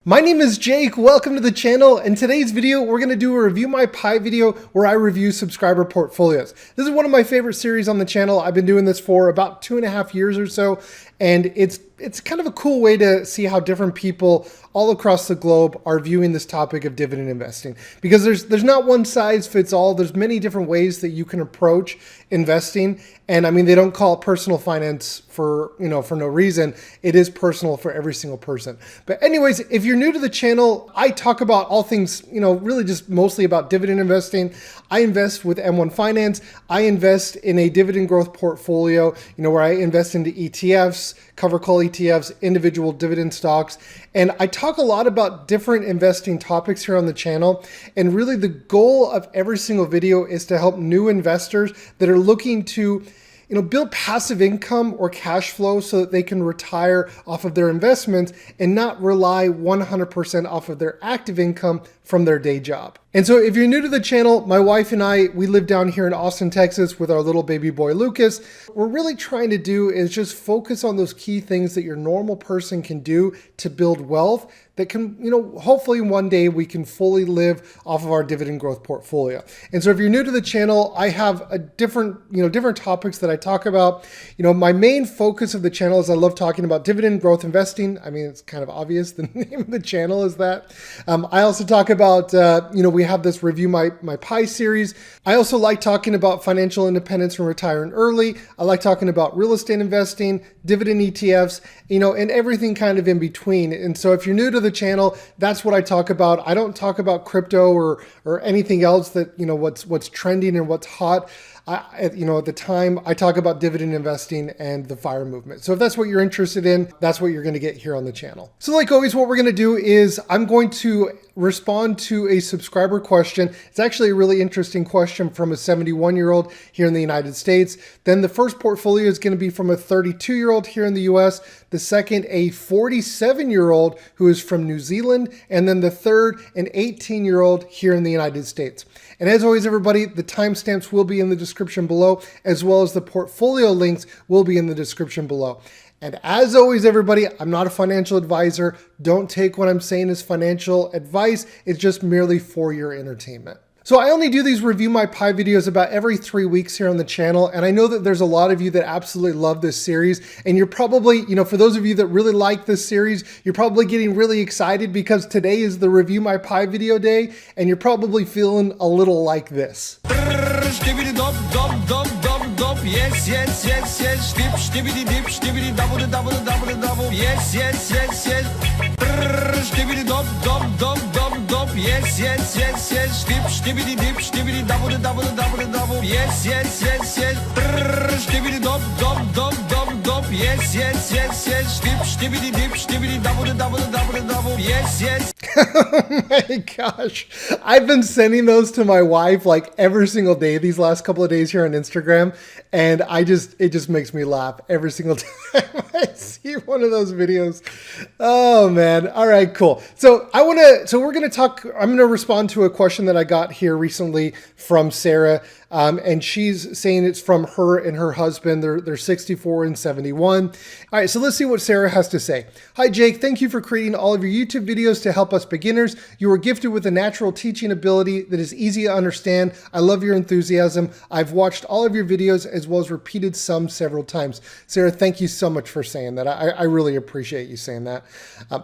My name is Jake, welcome to the channel. In today's video, we're gonna do a Review My Pie video where I review subscriber portfolios. This is one of my favorite series on the channel. I've been doing this for about 2.5 years or so, and it's kind of a cool way to see how different people all across the globe are viewing this topic of dividend investing. Because there's not one size fits all. There's many different ways that you can approach investing. And I mean, they don't call it personal finance for no reason. It is personal for every single person. But anyways, if you're new to the channel, I talk about all things, really just mostly about dividend investing. I invest with M1 Finance. I invest in a dividend growth portfolio, where I invest into ETFs, cover call ETFs, individual dividend stocks. And I talk a lot about different investing topics here on the channel. And really the goal of every single video is to help new investors that are looking to build passive income or cash flow so that they can retire off of their investments and not rely 100% off of their active income from their day job. And so if you're new to the channel, my wife and I, we live down here in Austin, Texas with our little baby boy, Lucas. What we're really trying to do is just focus on those key things that your normal person can do to build wealth that can, hopefully one day we can fully live off of our dividend growth portfolio. And so if you're new to the channel, I have a different topics that I talk about. My main focus of the channel is I love talking about dividend growth investing. I mean, it's kind of obvious. The name of the channel is that. I also talk about, we have this Review My Pie series. I also like talking about financial independence and retiring early. I like talking about real estate investing, dividend ETFs, and everything kind of in between. And so if you're new to the channel, that's what I talk about. I don't talk about crypto or anything else that, what's trending and what's hot. At the time, I talk about dividend investing and the FIRE movement. So if that's what you're interested in, that's what you're going to get here on the channel. So like always, what we're going to do is I'm going to respond to a subscriber question. It's actually a really interesting question from a 71-year-old here in the United States. Then the first portfolio is going to be from a 32-year-old here in the US. The second, a 47-year-old who is from New Zealand. And then the third, an 18-year-old here in the United States. And as always, everybody, the timestamps will be in the description below, as well as the portfolio links will be in the description below. And as always, everybody, I'm not a financial advisor. Don't take what I'm saying as financial advice. It's just merely for your entertainment. So I only do these Review My Pie videos about every 3 weeks here on the channel. And I know that there's a lot of you that absolutely love this series. And you're probably, for those of you that really like this series, you're probably getting really excited because today is the Review My Pie video day. And you're probably feeling a little like this. Yes, yes, yes, yes, dip, stibbity dip, stibbity double, double, double, double, yes, yes, yes, yes, stibbity dop, dop, dop, dop, dop, yes, yes, yes, yes, dip, stibbity dip, stibbity double, double, double, double, yes, yes, yes, yes, stibbity dop, dop, dop, dop, dop, yes, yes, yes, yes, dip, stibbity dip, stibbity double, double, double, double, yes, yes. Oh my gosh. I've been sending those to my wife like every single day these last couple of days here on Instagram. And it just makes me laugh every single time I see one of those videos. Oh man. All right, cool. So I'm going to respond to a question that I got here recently from Sarah. And she's saying it's from her and her husband. They're 64 and 71. All right, so let's see what Sarah has to say. Hi, Jake. Thank you for creating all of your YouTube videos to help us beginners. You were gifted with a natural teaching ability that is easy to understand. I love your enthusiasm. I've watched all of your videos as well as repeated some several times. Sarah, thank you so much for saying that. I really appreciate you saying that.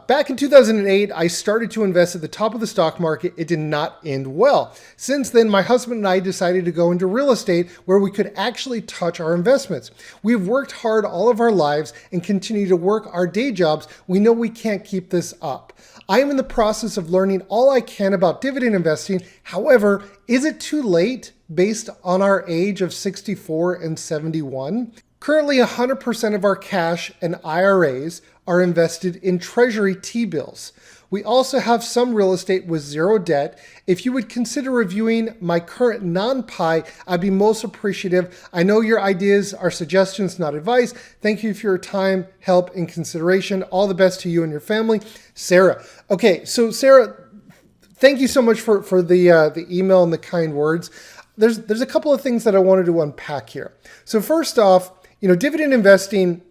Back in 2008, I started to invest at the top of the stock market. It did not end well. Since then, my husband and I decided to go into real estate where we could actually touch our investments. We've worked hard all of our lives and continue to work our day jobs. We know we can't keep this up. I am in the process of learning all I can about dividend investing. However, is it too late based on our age of 64 and 71? Currently, 100% of our cash and IRAs are invested in Treasury T-bills. We also have some real estate with zero debt. If you would consider reviewing my current non-pie, I'd be most appreciative. I know your ideas are suggestions, not advice. Thank you for your time, help, and consideration. All the best to you and your family. Sarah. Okay, so Sarah, thank you so much for the email and the kind words. There's a couple of things that I wanted to unpack here. So first off, dividend investing,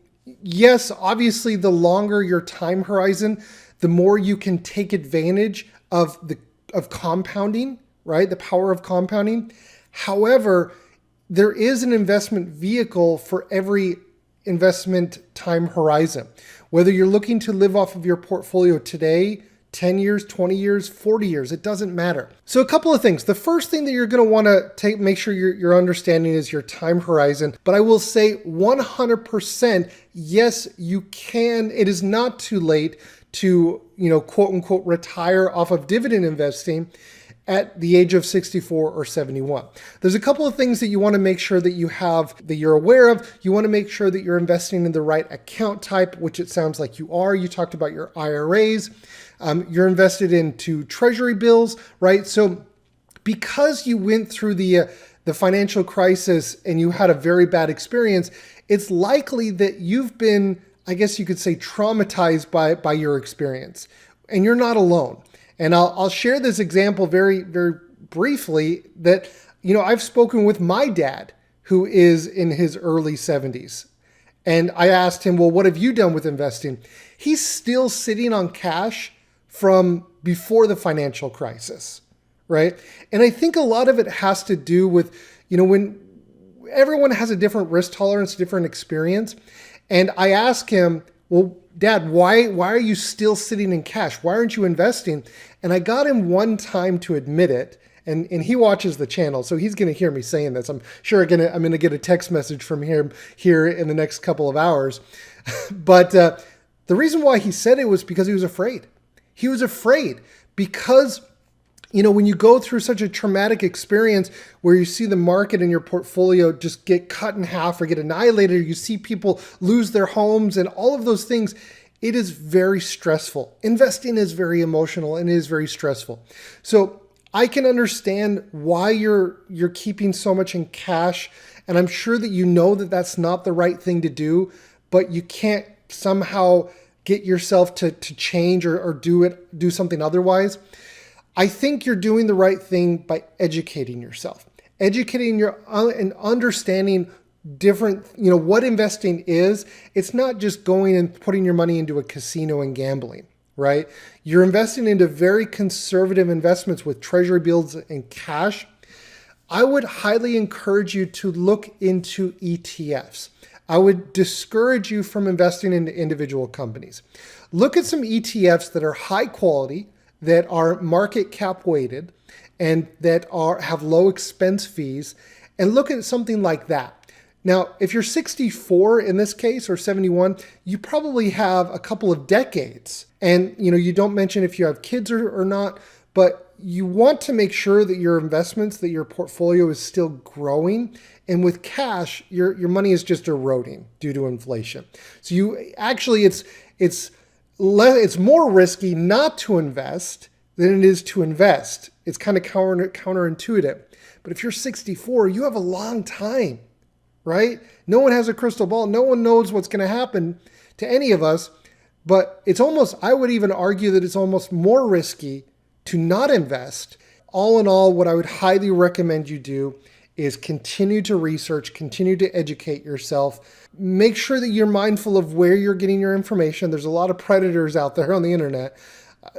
yes, obviously the longer your time horizon, the more you can take advantage of compounding, right? The power of compounding. However, there is an investment vehicle for every investment time horizon. Whether you're looking to live off of your portfolio today, 10 years, 20 years, 40 years, it doesn't matter. So a couple of things. The first thing that you're going to want to make sure you're understanding is your time horizon. But I will say 100%, yes, you can. It is not too late to, quote unquote, retire off of dividend investing at the age of 64 or 71. There's a couple of things that you want to make sure that you're aware of. You want to make sure that you're investing in the right account type, which it sounds like you are. You talked about your IRAs. You're invested into treasury bills, right? So because you went through the financial crisis and you had a very bad experience, it's likely that you've been, I guess you could say, traumatized by your experience, and you're not alone. And I'll share this example very, very briefly that, I've spoken with my dad, who is in his early 70s. And I asked him, well, what have you done with investing? He's still sitting on cash from before the financial crisis, right? And I think a lot of it has to do with, when everyone has a different risk tolerance, different experience. And I asked him, well, Dad, why are you still sitting in cash? Why aren't you investing? And I got him one time to admit it. And he watches the channel, so he's going to hear me saying this. I'm sure I'm going to get a text message from him here in the next couple of hours. But the reason why he said it was because he was afraid. He was afraid because, when you go through such a traumatic experience where you see the market and your portfolio just get cut in half or get annihilated, or you see people lose their homes and all of those things, it is very stressful. Investing is very emotional and it is very stressful. So I can understand why you're keeping so much in cash. And I'm sure that you know that that's not the right thing to do, but you can't somehow get yourself to change or do something otherwise. I think you're doing the right thing by educating yourself, and understanding different, what investing is. It's not just going and putting your money into a casino and gambling, right? You're investing into very conservative investments with treasury bills and cash. I would highly encourage you to look into ETFs. I would discourage you from investing into individual companies. Look at some ETFs that are high quality, that are market cap weighted, and that have low expense fees, and look at something like that. Now, if you're 64 in this case, or 71, you probably have a couple of decades. And you don't mention if you have kids or not, but you want to make sure that your investments, that your portfolio is still growing. And with cash, your money is just eroding due to inflation. So it's more risky not to invest than it is to invest. It's kind of counterintuitive. But if you're 64, you have a long time, right? No one has a crystal ball. No one knows what's going to happen to any of us. But I would even argue that it's almost more risky to not invest. All in all, what I would highly recommend you do is continue to research, continue to educate yourself. Make sure that you're mindful of where you're getting your information. There's a lot of predators out there on the internet.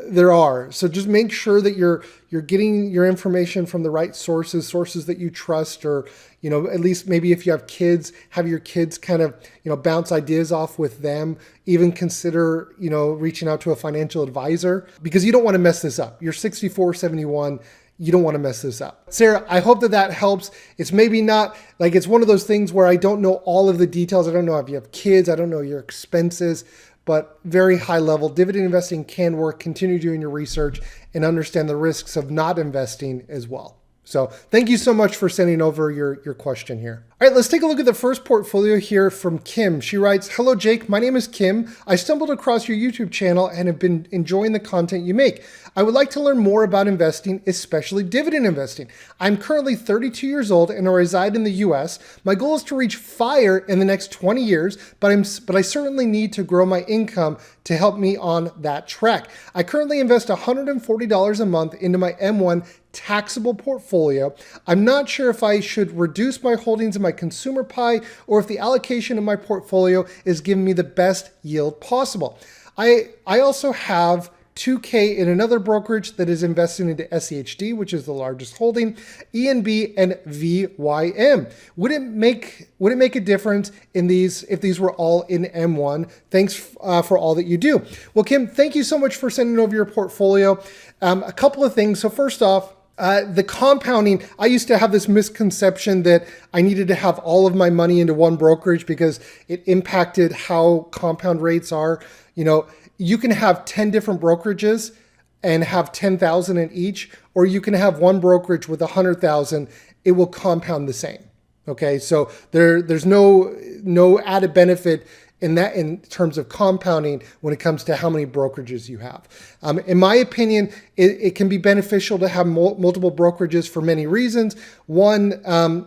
There are. So just make sure that you're getting your information from the right sources that you trust, or, at least maybe if you have kids, have your kids kind of, bounce ideas off with them. Even consider, reaching out to a financial advisor, because you don't want to mess this up. You're 64, 71. You don't want to mess this up. Sarah, I hope that helps. It's maybe not it's one of those things where I don't know all of the details. I don't know if you have kids. I don't know your expenses, but very high level. Dividend investing can work. Continue doing your research and understand the risks of not investing as well. So thank you so much for sending over your question here. All right, let's take a look at the first portfolio here from Kim. She writes, "Hello, Jake. My name is Kim. I stumbled across your YouTube channel and have been enjoying the content you make. I would like to learn more about investing, especially dividend investing. I'm currently 32 years old and I reside in the US. My goal is to reach FIRE in the next 20 years, but I certainly need to grow my income to help me on that track. I currently invest $140 a month into my M1 taxable portfolio. I'm not sure if I should reduce my holdings in my consumer pie or if the allocation of my portfolio is giving me the best yield possible. I also have 2K in another brokerage that is investing into SEHD, which is the largest holding, ENB and VYM. Would it make a difference in these if these were all in M1? Thanks for all that you do. Well, Kim, thank you so much for sending over your portfolio. A couple of things. So first off, the compounding, I used to have this misconception that I needed to have all of my money into one brokerage because it impacted how compound rates are. You can have 10 different brokerages and have 10,000 in each, or you can have one brokerage with 100,000. It will compound the same. Okay, so there's no added benefit in terms of compounding when it comes to how many brokerages you have. In my opinion, it can be beneficial to have multiple brokerages for many reasons. One,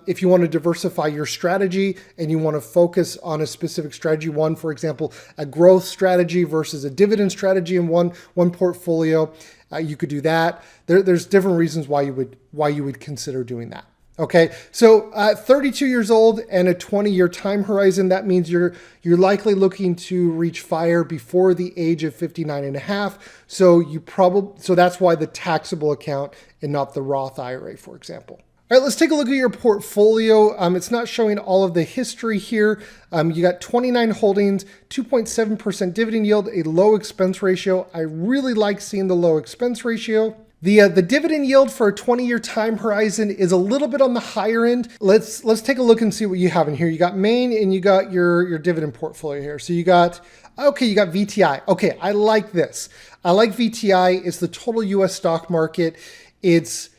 if you want to diversify your strategy and you want to focus on a specific strategy, one, for example, a growth strategy versus a dividend strategy in one portfolio, you could do that. There's different reasons why you would consider doing that. Okay, so 32 years old and a 20-year time horizon, that means you're likely looking to reach FIRE before the age of 59 and a half. So that's why the taxable account and not the Roth IRA, for example. All right, let's take a look at your portfolio. It's not showing all of the history here. You got 29 holdings, 2.7% dividend yield, a low expense ratio. I really like seeing the low expense ratio. The dividend yield for a 20-year time horizon is a little bit on the higher end. Let's take a look and see what you have in here. You got Maine and you got your dividend portfolio here. So you got VTI. Okay, I like this. I like VTI. It's the total US stock market. It's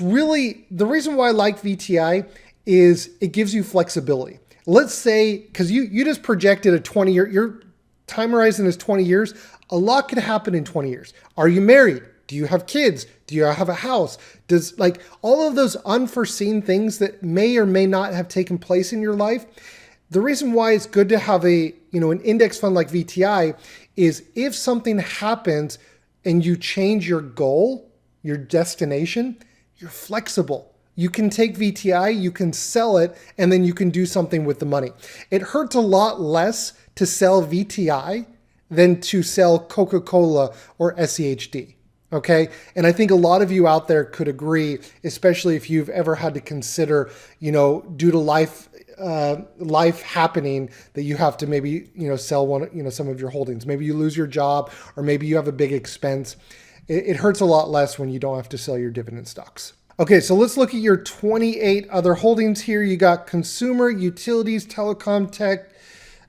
really, the reason why I like VTI is it gives you flexibility. Let's say, because you just projected a 20-year, your time horizon is 20 years. A lot could happen in 20 years. Are you married? Do you have kids? Do you have a house? Does all of those unforeseen things that may or may not have taken place in your life? The reason why it's good to have an index fund like VTI is if something happens and you change your goal, your destination, you're flexible. You can take VTI, you can sell it, and then you can do something with the money. It hurts a lot less to sell VTI than to sell Coca-Cola or SEHD. Okay. And I think a lot of you out there could agree, especially if you've ever had to consider, due to life happening, that you have to maybe, sell some of your holdings. Maybe you lose your job, or maybe you have a big expense. It hurts a lot less when you don't have to sell your dividend stocks. Okay. So let's look at your 28 other holdings here. You got consumer, utilities, telecom, tech,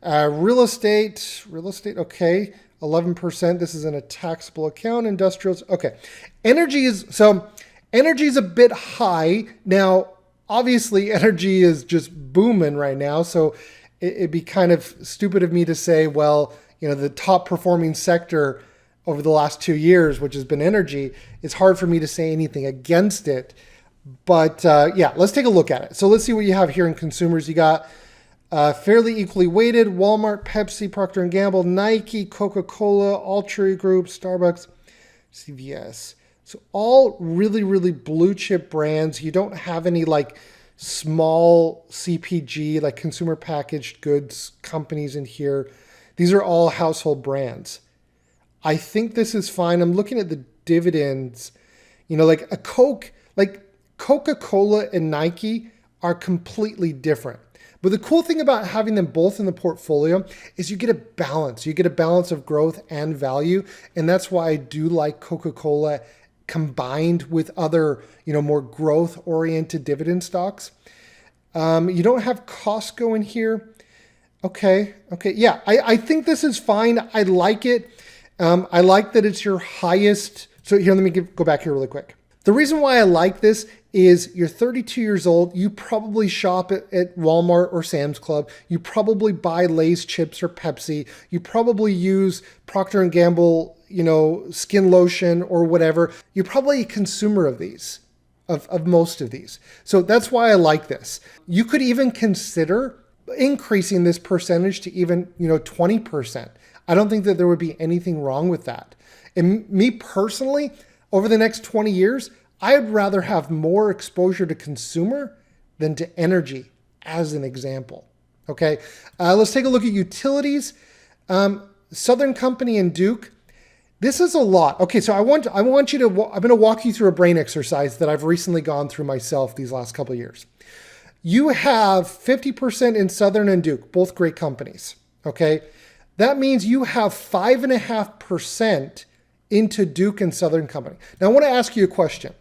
real estate. Okay. 11%. This is in a taxable account. Industrials. Okay. Energy is a bit high. Now, obviously energy is just booming right now. So it'd be kind of stupid of me to say, well, the top performing sector over the last 2 years, which has been energy, it's hard for me to say anything against it. But let's take a look at it. So let's see what you have here in consumers. You got fairly equally weighted: Walmart, Pepsi, Procter & Gamble, Nike, Coca-Cola, Altria Group, Starbucks, CVS. So all really, really blue chip brands. You don't have any small CPG, consumer packaged goods companies in here. These are all household brands. I think this is fine. I'm looking at the dividends, a Coca-Cola and Nike are completely different. But the cool thing about having them both in the portfolio is you get a balance. You get a balance of growth and value. And that's why I do like Coca-Cola combined with other, more growth-oriented dividend stocks. You don't have Costco in here. Okay. Yeah, I think this is fine. I like it. I like that it's your highest. So here, let me go back here really quick. The reason why I like this is you're 32 years old. You probably shop at Walmart or Sam's Club. You probably buy Lay's chips or Pepsi. You probably use Procter & Gamble, skin lotion or whatever. You're probably a consumer of these, of most of these. So that's why I like this. You could even consider increasing this percentage to even, 20%. I don't think that there would be anything wrong with that. And me personally, over the next 20 years, I'd rather have more exposure to consumer than to energy, as an example. Okay, let's take a look at utilities. Southern Company and Duke, this is a lot. Okay, so I'm going to walk you through a brain exercise that I've recently gone through myself these last couple of years. You have 50% in Southern and Duke, both great companies. Okay, that means you have 5.5% into Duke and Southern Company. Now I want to ask you a question.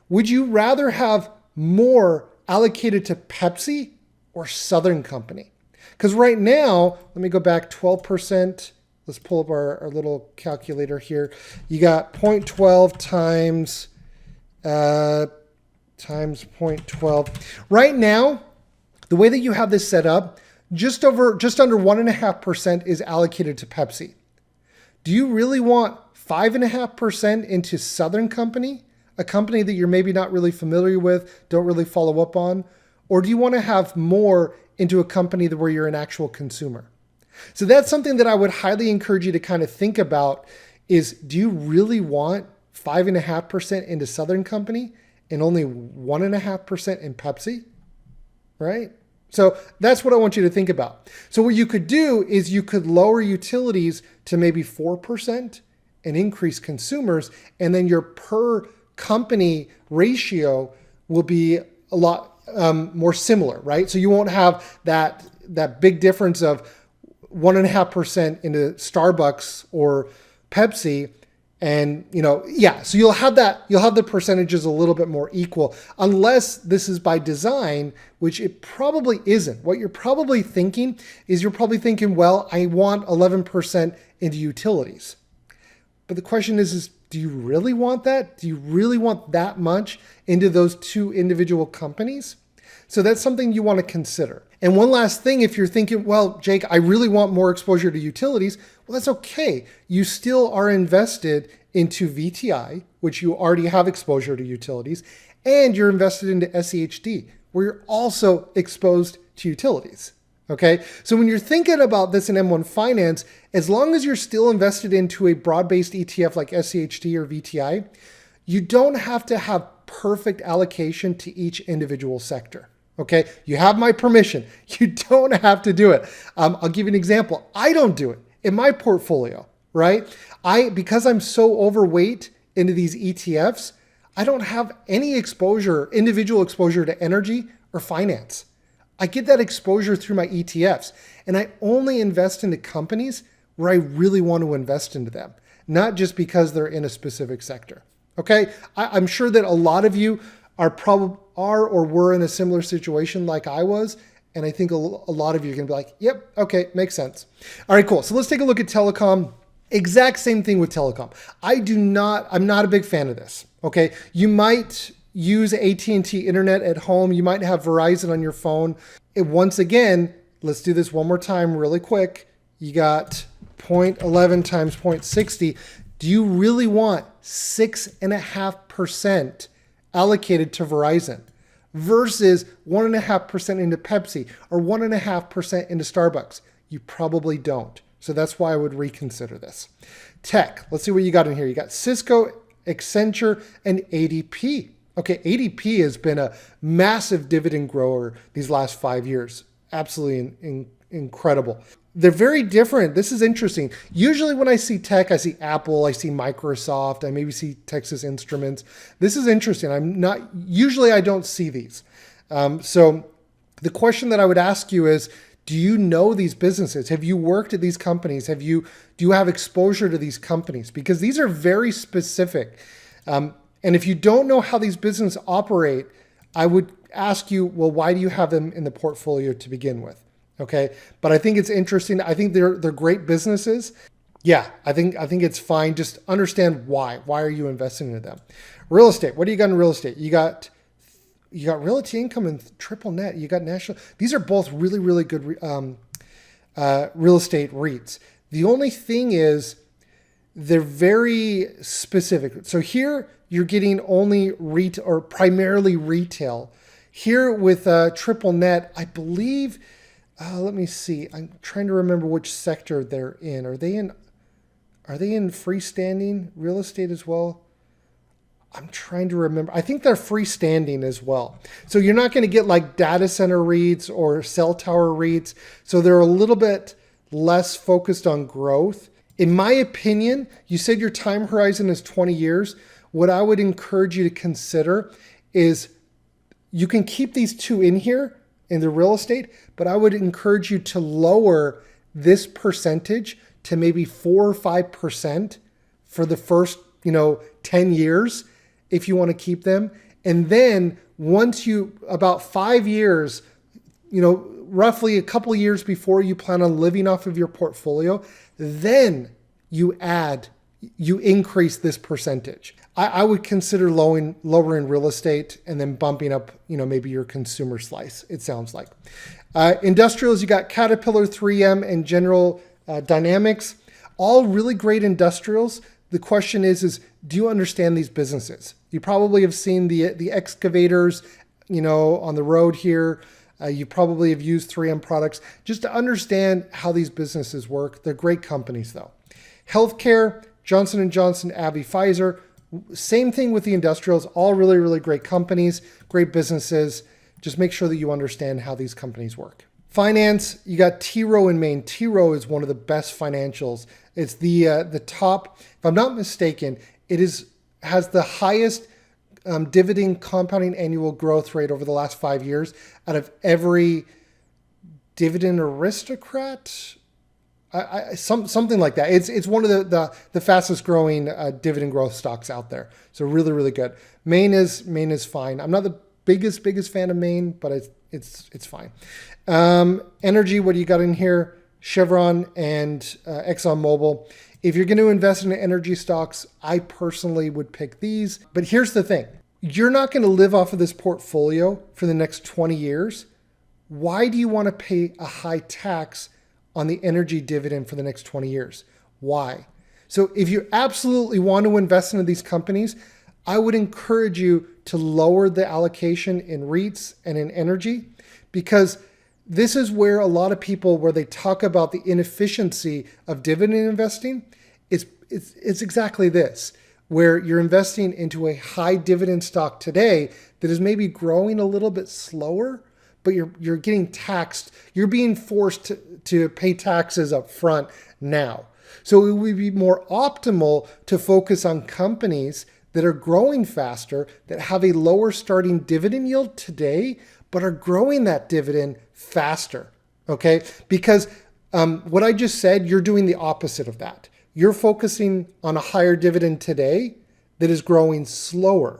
Would you rather have more allocated to Pepsi or Southern Company? Because right now, let me go back 12%. Let's pull up our little calculator here. You got 0.12 times 0.12. Right now, the way that you have this set up, just under 1.5% is allocated to Pepsi. Do you really want 5.5% into Southern Company, a company that you're maybe not really familiar with, don't really follow up on? Or do you want to have more into a company where you're an actual consumer? So that's something that I would highly encourage you to kind of think about is, do you really want 5.5% into Southern Company and only 1.5% in Pepsi, right? So that's what I want you to think about. So what you could do is you could lower utilities to maybe 4% and increase consumers, and then your per company ratio will be a lot more similar, right? So you won't have that big difference of 1.5% into Starbucks or Pepsi. And, so you'll have the percentages a little bit more equal, unless this is by design, which it probably isn't. What you're probably thinking is well, I want 11% into utilities. But the question is do you really want that? Do you really want that much into those two individual companies? So that's something you want to consider. And one last thing, if you're thinking, well, Jake, I really want more exposure to utilities, well, that's okay. You still are invested into VTI, which you already have exposure to utilities, and you're invested into SEHD, where you're also exposed to utilities. Okay, so when you're thinking about this in M1 Finance, as long as you're still invested into a broad-based ETF like SEHD or VTI, you don't have to have perfect allocation to each individual sector. Okay, you have my permission. You don't have to do it. I'll give you an example. I don't do it in my portfolio, right? Because I'm so overweight into these ETFs, I don't have any individual exposure to energy or finance. I get that exposure through my ETFs, and I only invest into companies where I really want to invest into them, not just because they're in a specific sector. Okay, I'm sure that a lot of you are or were in a similar situation like I was, and I think a lot of you are going to be like, yep, okay, makes sense. All right, cool. So let's take a look at telecom. Exact same thing with telecom. I'm not a big fan of this. Okay, you might use AT&T internet at home. You might have Verizon on your phone. Once again, let's do this one more time really quick. You got 0.11 times 0.60. Do you really want 6.5% allocated to Verizon versus 1.5% into Pepsi or 1.5% into Starbucks? You probably don't. So that's why I would reconsider this. Tech, let's see what you got in here. You got Cisco, Accenture, and ADP. Okay, ADP has been a massive dividend grower these last 5 years. Absolutely incredible. They're very different. This is interesting. Usually when I see tech, I see Apple, I see Microsoft, I maybe see Texas Instruments. This is interesting. Usually I don't see these. So the question that I would ask you is, do you know these businesses? Have you worked at these companies? Do you have exposure to these companies? Because these are very specific. And if you don't know how these businesses operate, I would ask you, well, why do you have them in the portfolio to begin with? Okay, but I think it's interesting. I think they're great businesses. Yeah, I think it's fine. Just understand why. Why are you investing in them? Real estate. What do you got in real estate? You got Realty Income and Triple Net. You got National. These are both really, really good real estate REITs. The only thing is they're very specific. So here you're getting only REIT or primarily retail. Here with Triple Net, I believe. Let me see. I'm trying to remember which sector they're in. Are they in freestanding real estate as well? I'm trying to remember. I think they're freestanding as well. So you're not going to get like data center REITs or cell tower REITs. So they're a little bit less focused on growth. In my opinion, you said your time horizon is 20 years. What I would encourage you to consider is you can keep these two in here in the real estate, but I would encourage you to lower this percentage to maybe 4 or 5% for the first, 10 years if you want to keep them. And then once about 5 years, roughly a couple of years before you plan on living off of your portfolio, then you increase this percentage. I would consider lowering real estate and then bumping up, maybe your consumer slice, it sounds like. Industrials, you got Caterpillar, 3M, and General Dynamics, all really great industrials. The question is do you understand these businesses? You probably have seen the excavators, on the road here. You probably have used 3M products just to understand how these businesses work. They're great companies though. Healthcare, Johnson & Johnson, AbbVie, Pfizer, same thing with the industrials, all really, really great companies, great businesses. Just make sure that you understand how these companies work. Finance, you got T. Rowe in Maine. T. Rowe is one of the best financials. It's the top, if I'm not mistaken, has the highest dividend compounding annual growth rate over the last 5 years out of every dividend aristocrat. Something like that. It's one of the fastest growing dividend growth stocks out there. So really, really good. Maine is fine. I'm not the biggest fan of Maine, but it's fine. Energy, what do you got in here? Chevron and ExxonMobil. If you're going to invest in energy stocks, I personally would pick these. But here's the thing. You're not going to live off of this portfolio for the next 20 years. Why do you want to pay a high tax on the energy dividend for the next 20 years? Why? So if you absolutely want to invest into these companies, I would encourage you to lower the allocation in REITs and in energy, because this is where a lot of people, where they talk about the inefficiency of dividend investing, it's exactly this, where you're investing into a high dividend stock today that is maybe growing a little bit slower, but you're getting taxed. You're being forced to pay taxes up front now. So it would be more optimal to focus on companies that are growing faster, that have a lower starting dividend yield today, but are growing that dividend faster, okay? Because what I just said, you're doing the opposite of that. You're focusing on a higher dividend today that is growing slower.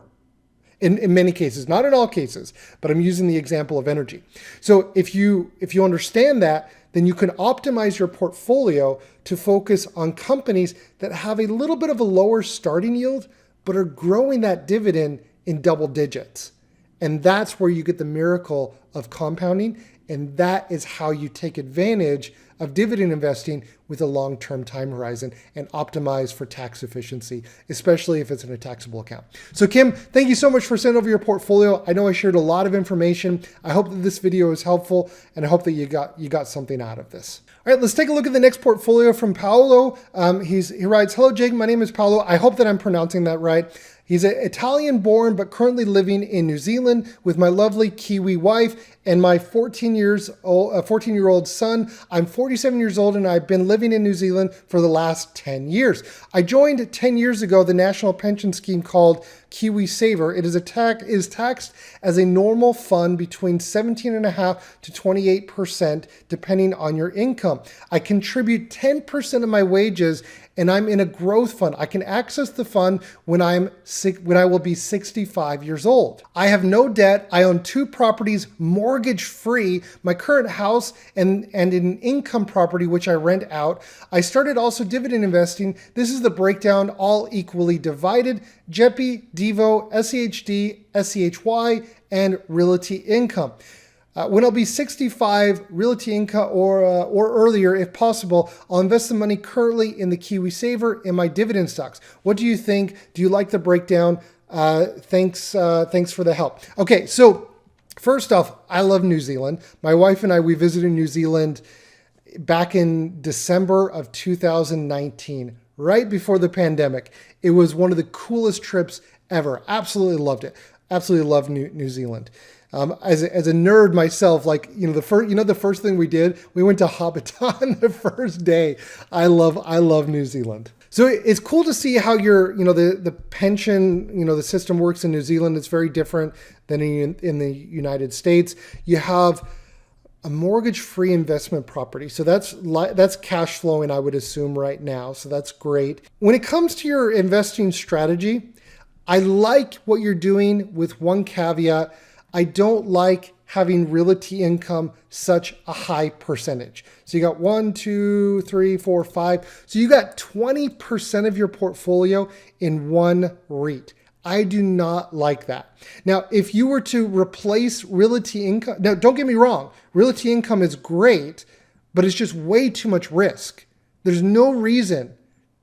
In many cases, not in all cases, but I'm using the example of energy. So if you understand that, then you can optimize your portfolio to focus on companies that have a little bit of a lower starting yield, but are growing that dividend in double digits. And that's where you get the miracle of compounding. And that is how you take advantage of dividend investing with a long-term time horizon and optimize for tax efficiency, especially if it's in a taxable account. So Kim, thank you so much for sending over your portfolio. I know I shared a lot of information. I hope that this video is helpful, and I hope that you got something out of this. All right, let's take a look at the next portfolio from Paolo. He writes, "Hello, Jake. My name is Paolo. I hope that I'm pronouncing that right. He's an Italian-born, but currently living in New Zealand with my lovely Kiwi wife and my 14-year-old son. I'm 47 years old, and I've been living in New Zealand for the last 10 years. I joined 10 years ago the national pension scheme called Kiwi Saver. It is taxed as a normal fund between 17.5% to 28%, depending on your income. I contribute 10% of my wages, and I'm in a growth fund. I can access the fund when I will be 65 years old. I have no debt. I own 2 properties mortgage free, my current house and an income property which I rent out. I started also dividend investing. This is the breakdown, all equally divided: JEPI, Devo, SEHD, SEHY, and Realty Income. When I'll be 65, Realty Income or earlier, if possible, I'll invest the money currently in the Kiwi Saver in my dividend stocks. What do you think? Do you like the breakdown? Thanks for the help." Okay, so first off, I love New Zealand. My wife and I, we visited New Zealand back in December of 2019, right before the pandemic. It was one of the coolest trips ever. Absolutely loved it. Absolutely love New Zealand. As a nerd myself, like, the first thing we did, we went to Hobbiton the first day. I love New Zealand. So it's cool to see how the pension, the system works in New Zealand. It's very different than in the United States. You have a mortgage-free investment property. So that's cash flowing, I would assume, right now. So that's great. When it comes to your investing strategy, I like what you're doing with one caveat. I don't like having realty income such a high percentage. So you got 1, 2, 3, 4, 5. So you got 20% of your portfolio in one REIT. I do not like that. Now, if you were to replace realty income, now don't get me wrong, realty income is great, but it's just way too much risk. There's no reason,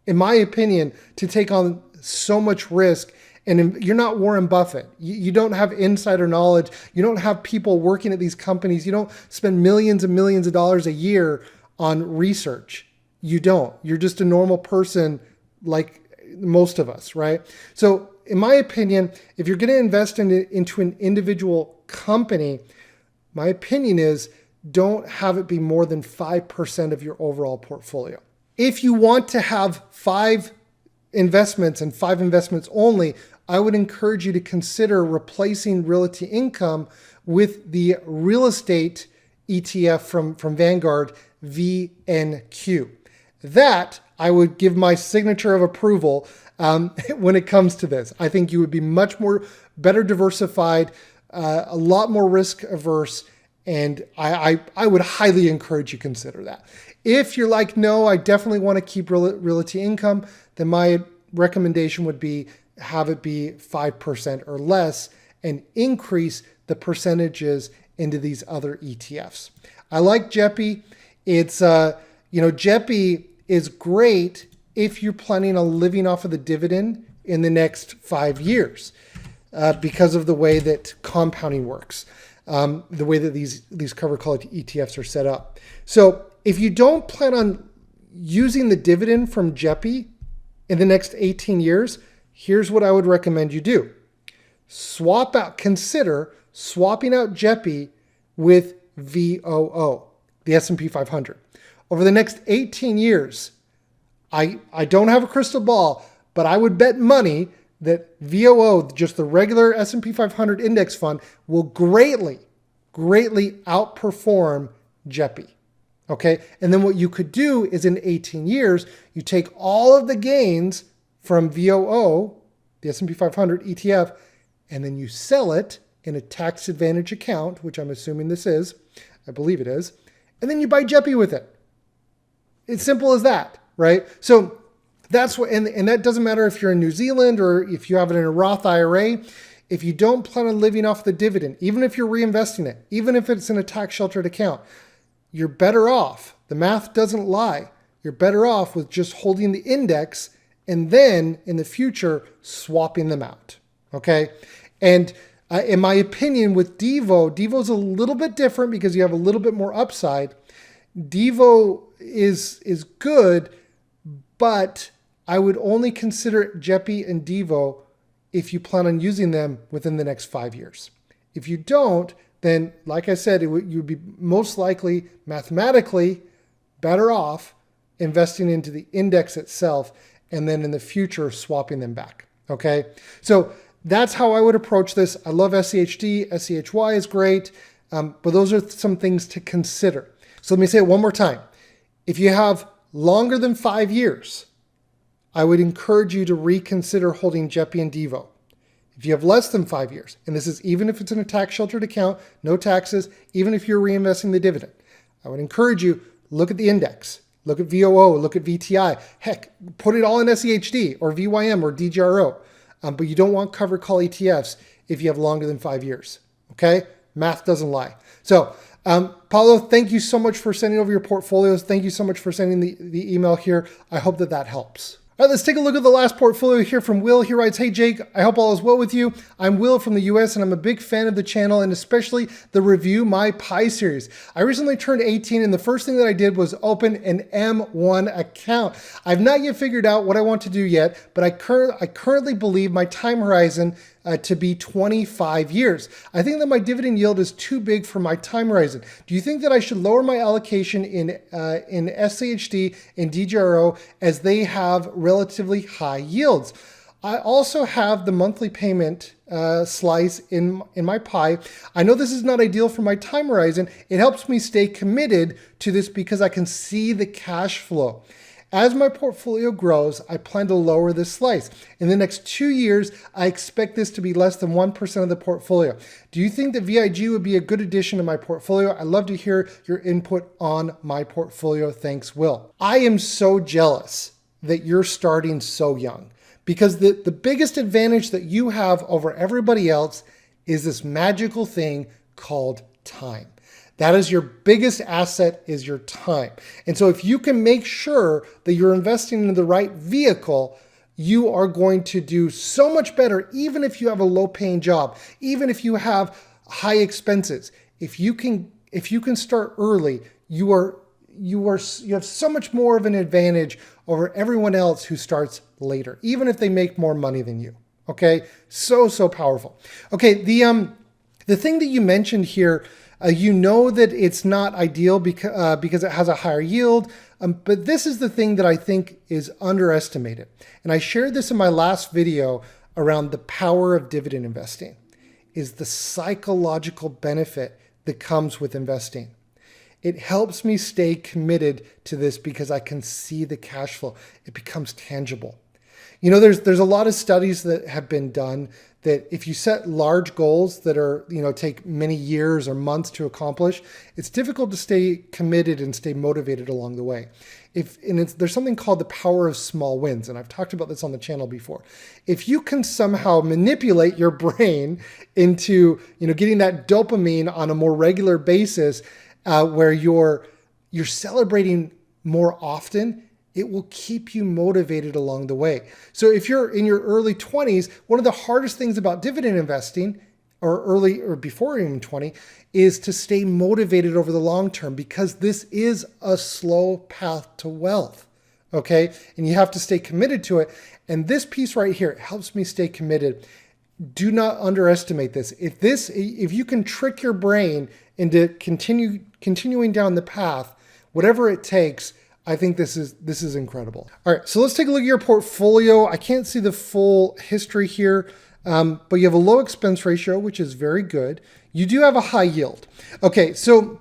in my opinion, to take on so much risk. And you're not Warren Buffett. You don't have insider knowledge. You don't have people working at these companies. You don't spend millions and millions of dollars a year on research. You don't. You're just a normal person like most of us, right? So in my opinion, if you're going to invest into an individual company, my opinion is don't have it be more than 5% of your overall portfolio. If you want to have 5 investments and 5 investments only, I would encourage you to consider replacing realty income with the real estate ETF from Vanguard, VNQ. That I would give my signature of approval when it comes to this. I think you would be much more better diversified, a lot more risk averse, and I would highly encourage you to consider that. If you're like, no, I definitely want to keep realty income, then my recommendation would be have it be 5% or less and increase the percentages into these other ETFs. I like JEPI. It's, JEPI is great if you're planning on living off of the dividend in the next 5 years because of the way that compounding works, the way that these cover call ETFs are set up. So if you don't plan on using the dividend from JEPI in the next 18 years, here's what I would recommend you do. Consider swapping out JEPI with VOO, the S&P 500. Over the next 18 years, I don't have a crystal ball, but I would bet money that VOO, just the regular S&P 500 index fund, will greatly outperform JEPI. Okay, and then what you could do is in 18 years, you take all of the gains from VOO, the S&P 500 ETF, and then you sell it in a tax advantage account, which I'm assuming this is, I believe it is, and then you buy JEPI with it. It's simple as that, right? So that's what, and that doesn't matter if you're in New Zealand or if you have it in a Roth IRA. If you don't plan on living off the dividend, even if you're reinvesting it, even if it's in a tax sheltered account, you're better off. The math doesn't lie. You're better off with just holding the index and then in the future swapping them out. Okay. And in my opinion, with Devo's a little bit different because you have a little bit more upside. Devo is good, but I would only consider JEPI and Devo if you plan on using them within the next 5 years. If you don't, then like I said, you'd be most likely mathematically better off investing into the index itself and then in the future swapping them back. Okay. So that's how I would approach this. I love SCHD. SCHY is great. But those are some things to consider. So let me say it one more time. If you have longer than 5 years, I would encourage you to reconsider holding JEPI and Devo. If you have less than 5 years, and this is even if it's in a tax sheltered account, no taxes, even if you're reinvesting the dividend, I would encourage you, look at the index, look at VOO, look at VTI, heck, put it all in SEHD or VYM or DGRO. But you don't want covered call ETFs if you have longer than 5 years. Okay? Math doesn't lie. So, Paolo, thank you so much for sending over your portfolios. Thank you so much for sending the email here. I hope that helps. All right, let's take a look at the last portfolio here from Will. He writes, "Hey Jake, I hope all is well with you. I'm Will from the US and I'm a big fan of the channel and especially the Review My Pie series. I recently turned 18 and the first thing that I did was open an M1 account. I've not yet figured out what I want to do yet, but I currently believe my time horizon to be 25 years. I think that my dividend yield is too big for my time horizon. Do you think that I should lower my allocation in SAHD and DGRO as they have relatively high yields? I also have the monthly payment slice in my pie. I know this is not ideal for my time horizon. It helps me stay committed to this because I can see the cash flow. As my portfolio grows, I plan to lower this slice. In the next 2 years, I expect this to be less than 1% of the portfolio. Do you think that VIG would be a good addition to my portfolio? I'd love to hear your input on my portfolio. Thanks, Will." I am so jealous that you're starting so young because the biggest advantage that you have over everybody else is this magical thing called time. That is your biggest asset, is your time. And so if you can make sure that you're investing in the right vehicle, you are going to do so much better, even if you have a low paying job, even if you have high expenses. If you can start early, you have so much more of an advantage over everyone else who starts later, even if they make more money than you. Okay, so powerful. Okay, the thing that you mentioned here, you know that it's not ideal because it has a higher yield, but this is the thing that I think is underestimated. And I shared this in my last video around the power of dividend investing, is the psychological benefit that comes with investing. It helps me stay committed to this because I can see the cash flow. It becomes tangible. You know, there's a lot of studies that have been done that if you set large goals that are, take many years or months to accomplish, it's difficult to stay committed and stay motivated along the way. There's something called the power of small wins, and I've talked about this on the channel before. If you can somehow manipulate your brain into, getting that dopamine on a more regular basis, where you're celebrating more often, it will keep you motivated along the way. So if you're in your early 20s, one of the hardest things about dividend investing, or before even 20, is to stay motivated over the long term, because this is a slow path to wealth. Okay. And you have to stay committed to it. And this piece right here helps me stay committed. Do not underestimate this. If you can trick your brain into continuing down the path, whatever it takes, I think this is incredible. All right, so let's take a look at your portfolio. I can't see the full history here, but you have a low expense ratio, which is very good. You do have a high yield. Okay, so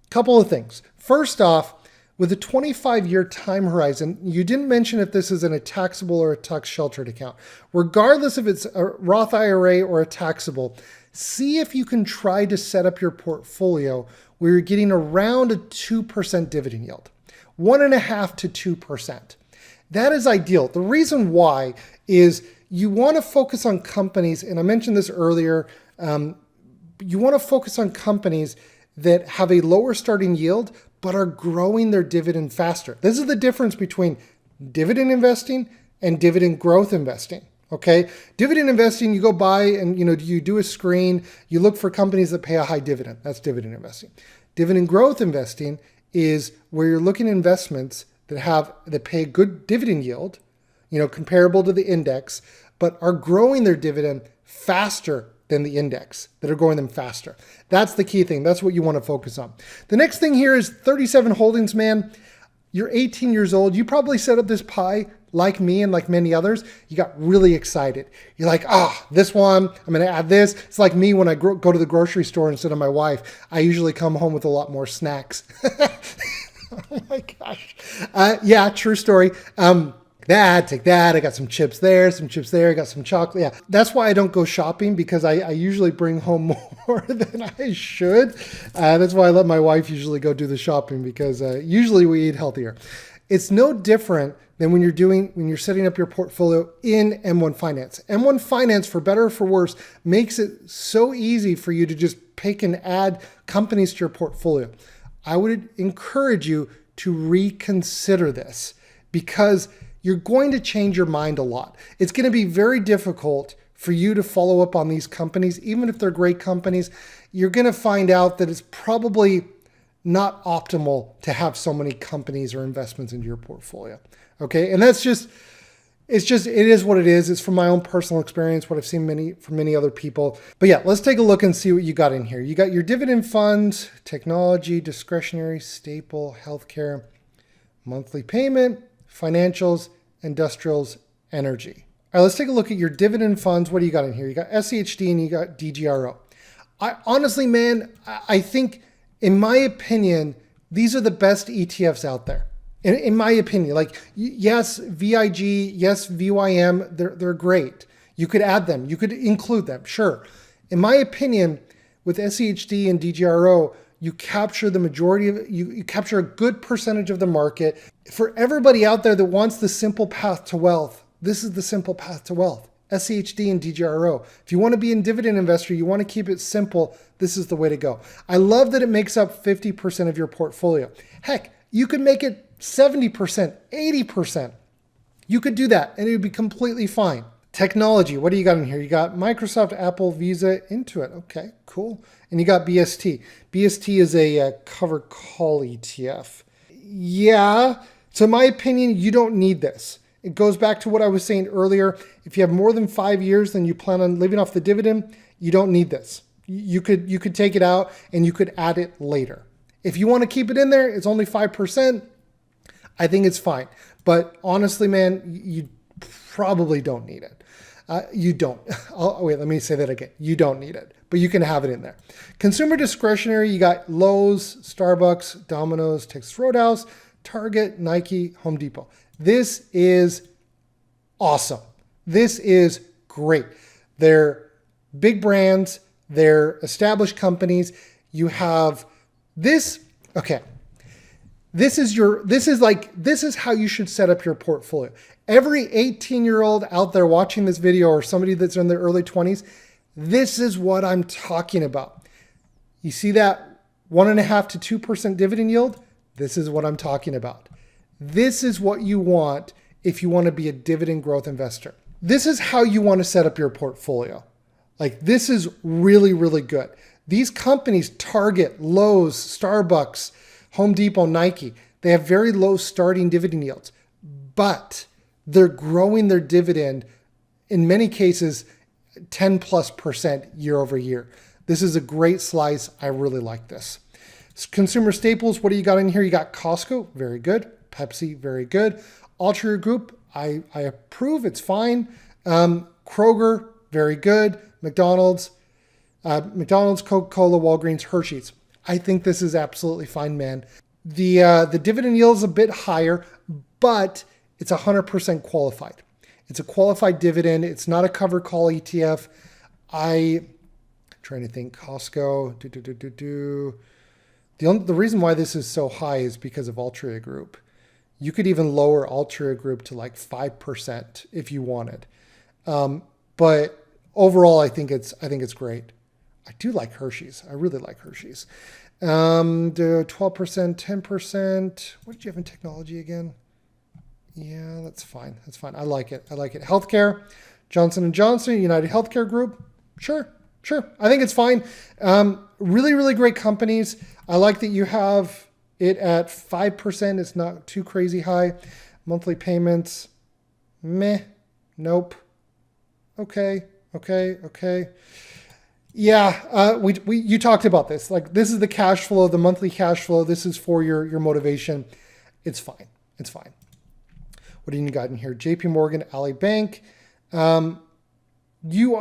a couple of things. First off, with a 25-year time horizon, you didn't mention if this is in a taxable or a tax-sheltered account. Regardless if it's a Roth IRA or a taxable, see if you can try to set up your portfolio where you're getting around a 2% dividend yield. 1.5% to 2%. That is ideal. The reason why is you want to focus on companies, and I mentioned this earlier, you want to focus on companies that have a lower starting yield, but are growing their dividend faster. This is the difference between dividend investing and dividend growth investing. Okay. Dividend investing, you go buy and, you do a screen, you look for companies that pay a high dividend. That's dividend investing. Dividend growth investing is where you're looking at investments that pay a good dividend yield, comparable to the index, but are growing their dividend faster than the index, that are growing them faster. That's the key thing. That's what you want to focus on. The next thing here is 37 holdings, man. You're 18 years old. You probably set up this pie like me and like many others. You got really excited. You're like, this one, I'm going to add this. It's like me when I go to the grocery store instead of my wife. I usually come home with a lot more snacks. Oh my gosh. Yeah, true story. Take that. I got some chips there. I got some chocolate. Yeah, that's why I don't go shopping, because I usually bring home more than I should. That's why I let my wife usually go do the shopping, because usually we eat healthier. It's no different than when you're setting up your portfolio in M1 Finance. M1 Finance, for better or for worse, makes it so easy for you to just pick and add companies to your portfolio. I would encourage you to reconsider this, because you're going to change your mind a lot. It's going to be very difficult for you to follow up on these companies. Even if they're great companies, you're going to find out that it's probably not optimal to have so many companies or investments into your portfolio. Okay. And that's just, it is what it is. It's from my own personal experience, what I've seen from many other people. But yeah, let's take a look and see what you got in here. You got your dividend funds, technology, discretionary, staple, healthcare, monthly payment, financials, industrials, energy. All right, let's take a look at your dividend funds. What do you got in here? You got SCHD and you got DGRO. Honestly, man, I think, in my opinion, these are the best ETFs out there. In my opinion, like, yes, VIG, yes, VYM, they're great. You could add them. You could include them, sure. In my opinion, with SCHD and DGRO, you capture the majority of it. You capture a good percentage of the market. For everybody out there that wants the simple path to wealth, this is the simple path to wealth. SCHD and DGRO. If you want to be a dividend investor, you want to keep it simple, this is the way to go. I love that it makes up 50% of your portfolio. Heck, you could make it 70%, 80%. You could do that and it would be completely fine. Technology, what do you got in here? You got Microsoft, Apple, Visa, Intuit. Okay, cool. And you got BST. BST is a cover call ETF. Yeah, so in my opinion, you don't need this. It goes back to what I was saying earlier. If you have more than 5 years, then you plan on living off the dividend, you don't need this. You could take it out and you could add it later. If you want to keep it in there, it's only 5%. I think it's fine. But honestly, man, you probably don't need it. You don't. Wait, let me say that again. You don't need it, but you can have it in there. Consumer discretionary, you got Lowe's, Starbucks, Domino's, Texas Roadhouse, Target, Nike, Home Depot. This is awesome. This is great. They're big brands. They're established companies. You have this. Okay. This is how you should set up your portfolio. Every 18-year-old out there watching this video, or somebody that's in their early 20s, this is what I'm talking about. You see that 1.5 to 2% dividend yield? This is what I'm talking about. This is what you want if you want to be a dividend growth investor. This is how you want to set up your portfolio. Like, this is really, really good. These companies, Target, Lowe's, Starbucks, Home Depot, Nike, they have very low starting dividend yields, but they're growing their dividend, in many cases, 10+% year over year. This is a great slice. I really like this. Consumer staples, what do you got in here? You got Costco, very good. Pepsi, very good. Altria Group, I approve, it's fine. Kroger, very good. McDonald's, Coca-Cola, Walgreens, Hershey's. I think this is absolutely fine, man. The dividend yield is a bit higher, but it's 100% qualified. It's a qualified dividend. It's not a cover call ETF. I'm trying to think. Costco. The reason why this is so high is because of Altria Group. You could even lower Altria Group to like 5% if you wanted. But overall, I think it's great. I do like Hershey's. I really like Hershey's. 12%, 10%. What did you have in technology again? Yeah, that's fine. That's fine. I like it. Healthcare, Johnson & Johnson, United Healthcare Group. Sure. I think it's fine. Really, really great companies. I like that you have it at 5%. It's not too crazy high. Monthly payments, meh, nope. Okay. Yeah, you talked about this. Like, this is the cash flow, the monthly cash flow. This is for your motivation. It's fine. What do you got in here? JP Morgan, Ally Bank. You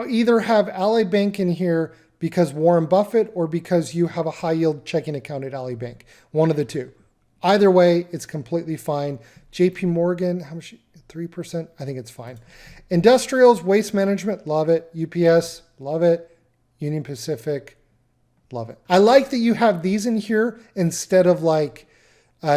either have Ally Bank in here because Warren Buffett, or because you have a high yield checking account at Ally Bank. One of the two. Either way, it's completely fine. JP Morgan, how much? 3%? I think it's fine. Industrials, waste management, love it. UPS, love it. Union Pacific, love it. I like that you have these in here instead of like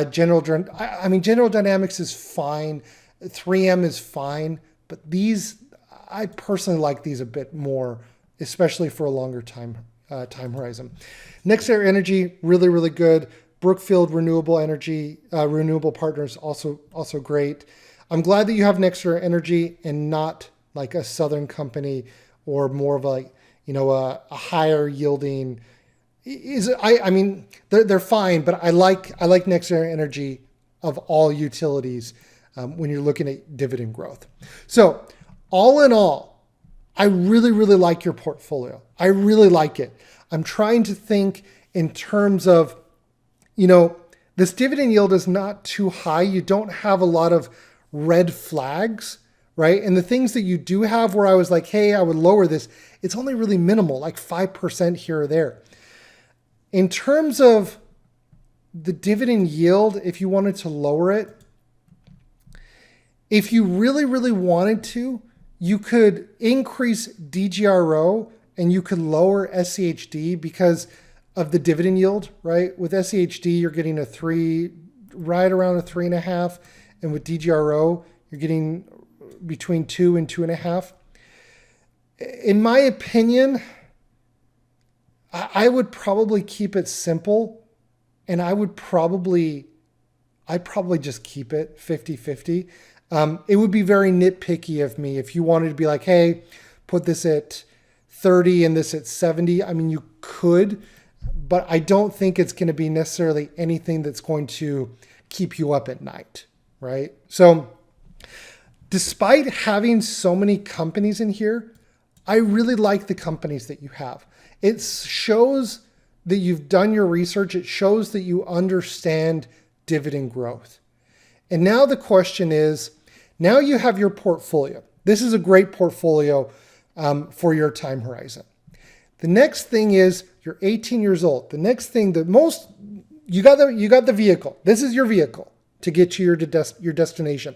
General Dynamics is fine. 3M is fine, but these, I personally like these a bit more, especially for a longer time horizon. NextEra Energy, really, really good. Brookfield Renewable Energy, Renewable Partners, also great. I'm glad that you have Nextra Energy and not like a Southern company or more of like, a higher yielding. I mean, they're fine, but I like Nextra Energy of all utilities when you're looking at dividend growth. So all in all, I really, really like your portfolio. I really like it. I'm trying to think in terms of, this dividend yield is not too high. You don't have a lot of red flags, right? And the things that you do have where I was like, hey, I would lower this, it's only really minimal, like 5% here or there. In terms of the dividend yield, if you wanted to lower it, if you really, really wanted to, you could increase DGRO and you could lower SCHD because of the dividend yield, right? With SCHD, you're getting right around a 3.5. And with DGRO, you're getting between 2 and 2.5. In my opinion, I would probably keep it simple, and I'd probably just keep it 50-50. It would be very nitpicky of me if you wanted to be like, hey, put this at 30 and this at 70. I mean, you could, but I don't think it's going to be necessarily anything that's going to keep you up at night, right? So despite having so many companies in here, I really like the companies that you have. It shows that you've done your research. It shows that you understand dividend growth. And now the question is, now you have your portfolio. This is a great portfolio for your time horizon. The next thing is you're 18 years old. The next thing, you got the vehicle. This is your vehicle to get to your destination.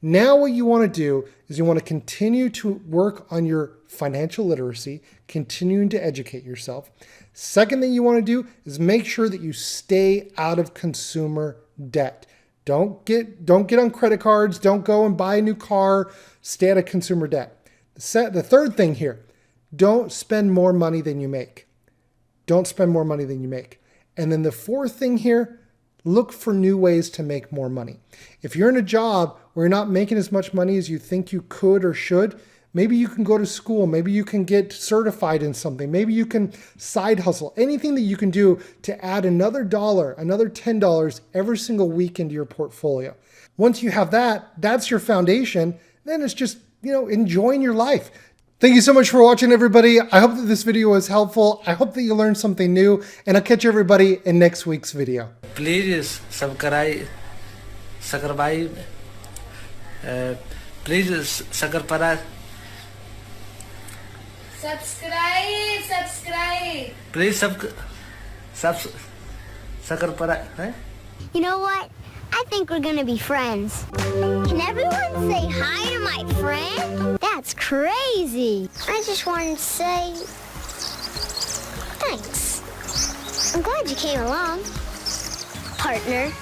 Now what you want to do is you want to continue to work on your financial literacy, continuing to educate yourself. Second thing you want to do is make sure that you stay out of consumer debt. Don't get on credit cards. Don't go and buy a new car. Stay out of consumer debt. The third thing here, don't spend more money than you make. Don't spend more money than you make. And then the fourth thing here, look for new ways to make more money. If you're in a job where you're not making as much money as you think you could or should, maybe you can go to school. Maybe you can get certified in something. Maybe you can side hustle. Anything that you can do to add another $1, another $10 every single week into your portfolio. Once you have that, that's your foundation. Then it's just, enjoying your life. Thank you so much for watching, everybody. I hope that this video was helpful. I hope that you learned something new, and I'll catch everybody in next week's video. Please subscribe. Please subscribe. Please subscribe. You know what? I think we're gonna be friends. Can everyone say hi to my friend? That's crazy. I just wanted to say thanks. I'm glad you came along, partner.